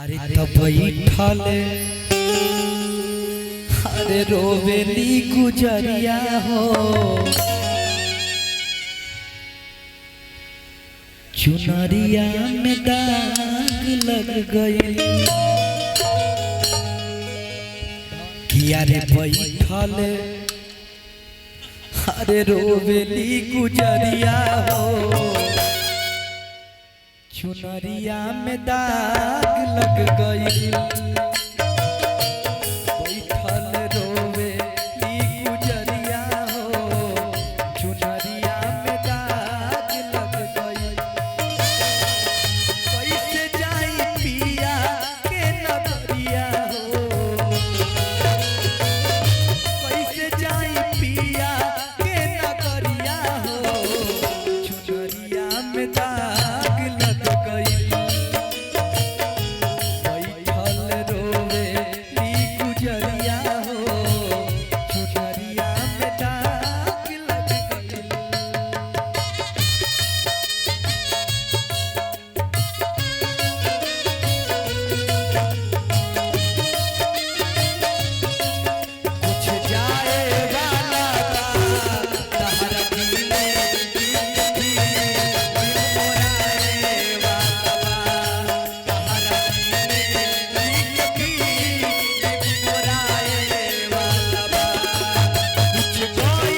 अरे तो बैठल अरे रोवेली गुजरिया हो चुनरिया में दाग लग गए किया रे बैठल अरे रोवेली गुजरिया हो चुनरिया में दाग लग गई बैठल रोवेली गुजरिया हो चुनरिया में दाग लग गई कैसे जाई पिया के नगरिया हो कैसे जाई पिया के नगरिया हो चुनरिया में दाग लग गई बैठल रोवेली गुजरिया हो चुनरिया में दाग लग गई। कुछ जाए वाला था तहरा दिले भी मोराए वाला तहरा दिले भी मोराए वाला कुछ कोई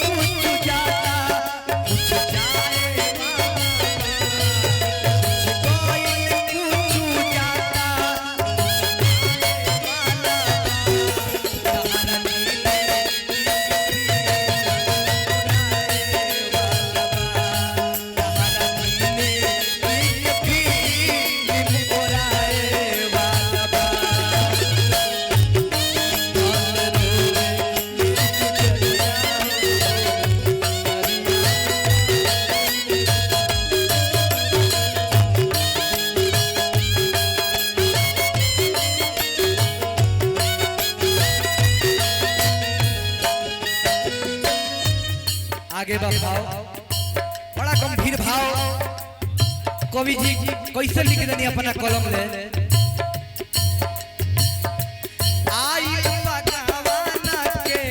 कुछ जाता कुछ जाए वाला कुछ कोई कुछ जाता आगे भाव बड़ा गंभीर भाव कवि जी कैसे लिख देनी अपना कलम ले आई भगवाना के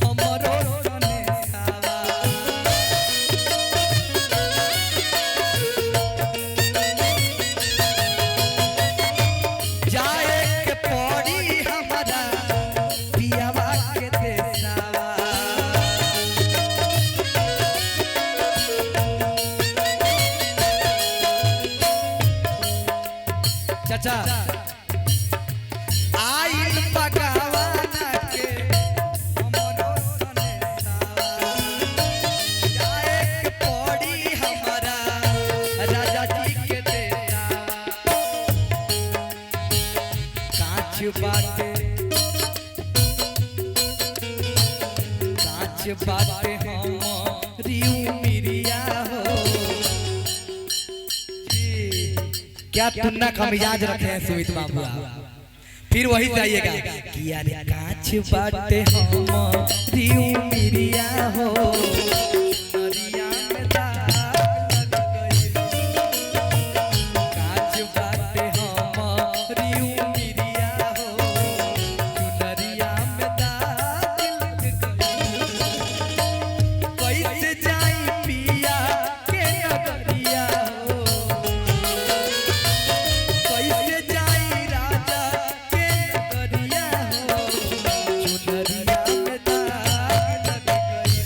हमरो सने सावा जाए के पड़ी हमारा पियावा के देसावा चाचा आइल भगवाना के हमरो सने सावा जाए के पड़ी हमारा राजा जी के देसावा कांच बाटे हम रियू मिरिया हो क्या तुन्ना का मिजाज रखे हैं सुमित बाबू फिर वही जाइएगा कि यार कांच बाटे हम रियू मिरिया हो चुनरिया में दाग लग गई कांच बाटे हम रियू मिरिया हो चुनरिया में दाग लग गई कैसे जाई पिया के नगरिया हो कैसे जाई राजा के नगरिया हो चुनरिया में दाग लग गई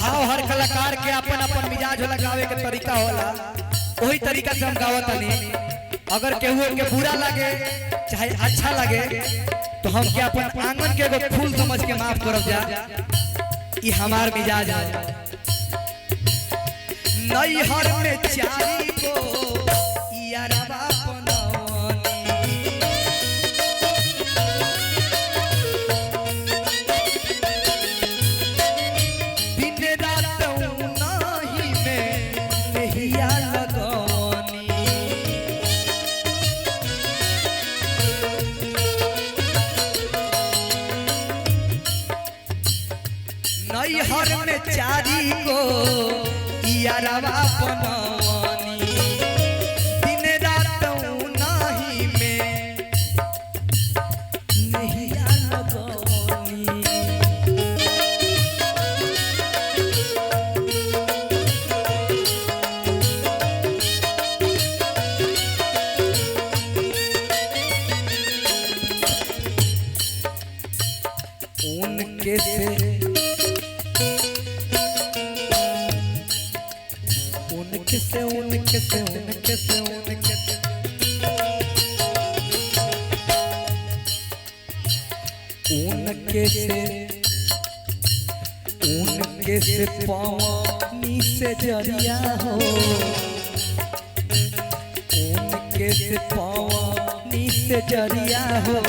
भाव हर कलाकार के अपन अपन मिजाज होला, गावे के तरीका होला, वही तरीका से हम गावत नहीं। अगर केहू के बुरा लगे चाहे अच्छा लगे तो हम के अपन आंगन के एगो फूल समझ के माफ करब जा। ई हमार मिजाज है। नैहर में चारी को यारवा नैहर में चारी को यारवा बनवानी, दिन रात नाही में नैया लगवानी। उनके से उनके से उनके से उनके से उनके से उनके से उनके से पानी से जरिया हो, उनके से पानी से जरिया हो।